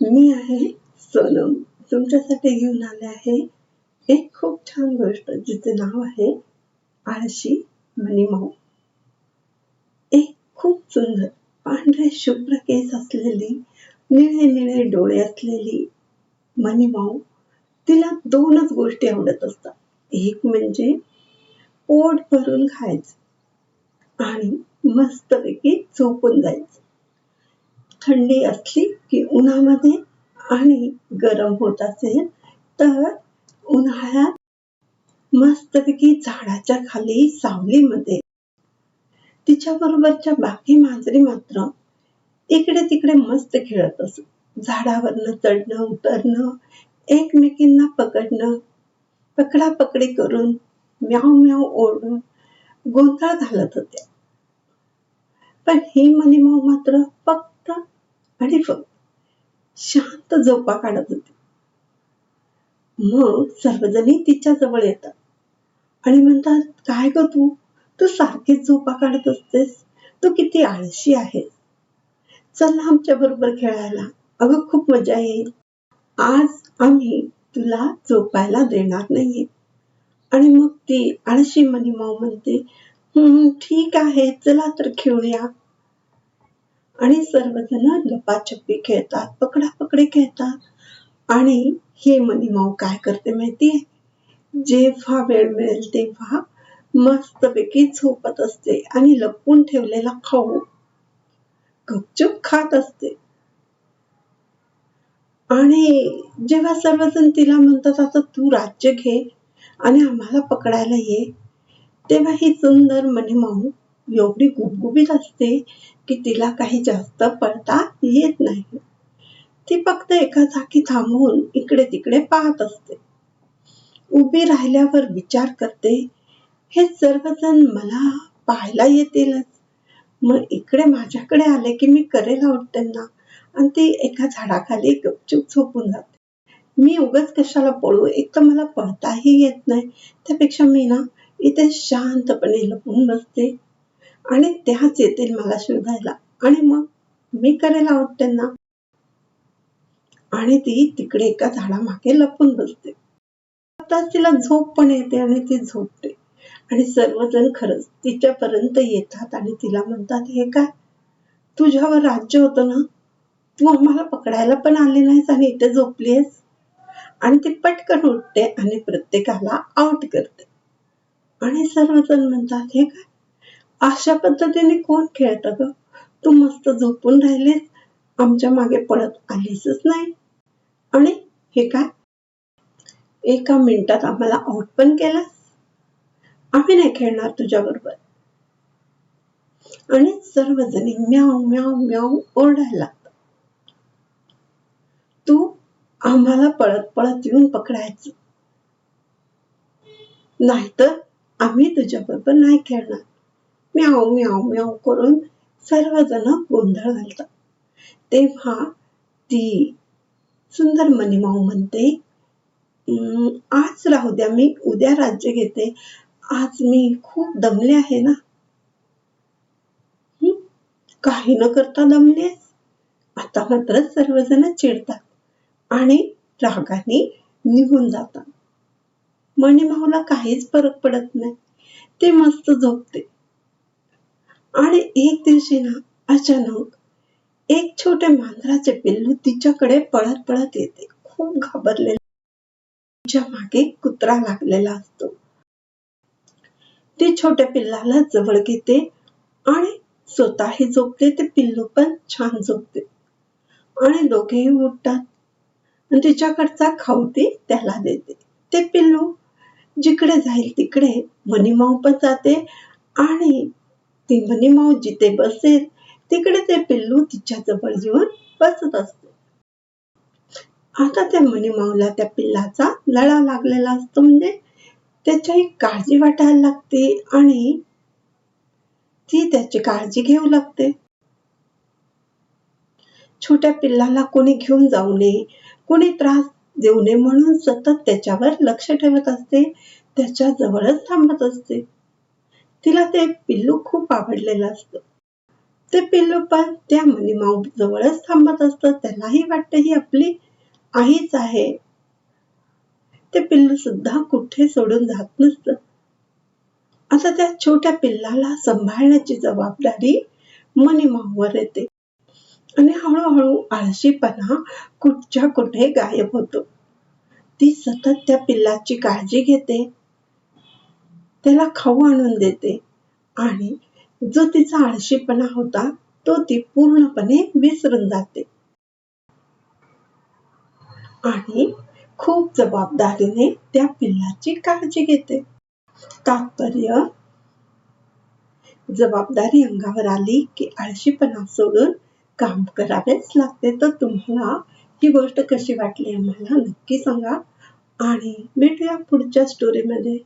मी आहे सोनम. तुमच्यासाठी घेऊन आले आहे एक खूप छान गोष्ट जिचे नाव आहे आळशी मनीमाऊ. एक खूप सुंदर पांढरे शुभ्र केस असलेली, निळे निळे डोळे असलेली मनीमाऊ. तिला दोनच गोष्टी आवडत असतात. एक म्हणजे पोट भरून खायचं आणि मस्तपैकी झोपून जायचं. थंडी असली की उन्हामध्ये आणि गरम होत असेल तर उन्हाळ्यात मस्तपैकी झाडाच्या खाली सावलीमध्ये. तिच्या बरोबरच्या बाकी मांजरी मात्र इकडे तिकडे मस्त खेळत असत. झाडावरनं चढणं उतरणं, एकमेकींना पकडणं, पकडापकडी करून म्याव म्याव ओरडून गोंधळ घालत होत्या. पण ही मनीमाऊ मात्र फक्त आणि फक्त शांत झोपा काढत होती. मग सर्वजणी तिच्या जवळ येतात आणि म्हणतात, काय ग तू तू सारखीच झोपा काढत असतेस, तू किती आळशी आहेस, चल ना आमच्या बरोबर खेळायला, अगं खूप मजा येईल. आज आम्ही तुला झोपायला देणार नाहीये. आणि मग ती आळशी मनीमाऊ म्हणते, ठीक आहे, चला तर खेळूया. आणि सर्वजण लपाछपी खेळतात, पकडापकडी खेळतात. आणि हे मनीमाऊ काय करते माहितीये, जेव्हा वेळ मिळेल तेव्हा मस्तपैकी झोपत असते आणि लपवून ठेवलेला खाऊ गपचूप खात असते. आणि जेव्हा सर्वजण तिला म्हणतात, आता तू राज्य घे आणि आम्हाला पकडायला ये, तेव्हा ही सुंदर मनीमाऊ एवढी गुबगुबीत असते की तिला काही जास्त पळता येत नाही. ती फक्त एका जागी थांबून इकडे तिकडे पाहत असते. उभी राहिल्यावर विचार करते, हे सर्वजण मला पाहायला येतीलच, मग इकडे माझ्याकडे आले की मी करेल आउट त्यांना. आणि ती एका झाडाखाली गपचूप झोपून जाते. मी उगाच कशाला पळू, एक तर मला पळताही येत नाही, त्यापेक्षा मी ना इथे शांतपणे लपून बसते आणि त्याच येतील मला शोधायला आणि मग मी करेल आउट त्यांना. आणि ती तिकडे एका झाडामागे लपून बसते. आताच तिला झोप पण येते आणि ती झोपते. आणि सर्वजण खरंच तिच्यापर्यंत येतात आणि तिला म्हणतात, हे काय, तुझ्यावर राज्य होतं ना, तू आम्हाला पकडायला पण आली नाहीस आणि इथे झोपलीस. आणि ती पटकन उठते आणि प्रत्येकाला आउट करते. आणि सर्वजण म्हणतात, हे काय, अशा पद्धतीने कोण खेळतं ग, तू मस्त झोपून राहिलीस, आमच्या मागे पळत आलीसच नाही. आणि हे काय, एका मिनिटात आम्हाला आउट पण केलास, आम्ही नाही खेळणार तुझ्या बरोबर. आणि सर्वजणी म्याव म्याव म्याव ओरडायला लागतात. तू आम्हाला पळत पळत येऊन पकडायचं, नाहीतर आम्ही तुझ्या बरोबर नाही खेळणार. म्याव म्याव म्याव करून सर्वजण गोंधळ घालतात. तेव्हा ती सुंदर मनीमाऊ म्हणते, आज राहू द्या, मी उद्या राज्य घेते, आज मी खूप दमले आहे ना. काही न करता दमलेस. आता मात्र सर्वजण चिडतात आणि रागाने निघून जातात. मनीमाऊला काहीच फरक पडत नाही, ते मस्त झोपते. आणि एक दिवशी ना अचानक एक छोटे मांजराचे पिल्लू तिच्याकडे पळत पळत येते, खूप घाबरलेले. तिच्या मागे कुत्रा लागलेला असतो. ती छोट्या पिल्लाला जवळ घेते आणि स्वतःही झोपते, ते पिल्लू पण छान झोपते. आणि दोघेही उठतात आणि तिच्याकडचा खाऊ ती त्याला देते. ते पिल्लू जिकडे जाईल तिकडे मनीमाऊ पण जाते आणि ती मनीमाऊ जिथे बसेल तिकडे ते पिल्लू तिच्या जवळ येऊन बसत असते. आता त्या मनीमाऊला त्या पिल्लाचा लळा लागलेला असतो, म्हणजे त्याची काळजी वाटायला लागते आणि ती त्याची काळजी घेऊ लागते. छोट्या पिल्लाला कोणी घेऊन जाऊ नये, कोणी त्रास देऊ नये म्हणून सतत त्याच्यावर लक्ष ठेवत असते, त्याच्या जवळच थांबत असते. तिला ते पिल्लू खूप आवडलेलं असतं. ते पिल्लू पण त्या मनीमाऊ जवळच थांबत असतं. त्यालाही वाटतं ही आपली आईच आहे. ते पिल्लू सुद्धा कुठे सोडून जात नसतं. आता त्या छोट्या पिल्लाला सांभाळण्याची जबाबदारी मनीमाऊवर येते आणि हळूहळू आळशीपणा कुठच्या कुठे गायब होतो. ती सतत त्या पिल्लाची काळजी घेते, त्याला खाऊ आणून देते आणि जो तिचा आळशीपणा होता तो ती पूर्णपणे विसरून जाते आणि खूप जबाबदारीने त्या पिल्लाची काळजी घेते. तात्पर्य, जबाबदारी अंगावर आली की आळशीपणा सोडून काम करावेच लागते. तर तुम्हाला ही गोष्ट कशी वाटली आम्हाला नक्की सांगा आणि भेटूया पुढच्या स्टोरीमध्ये.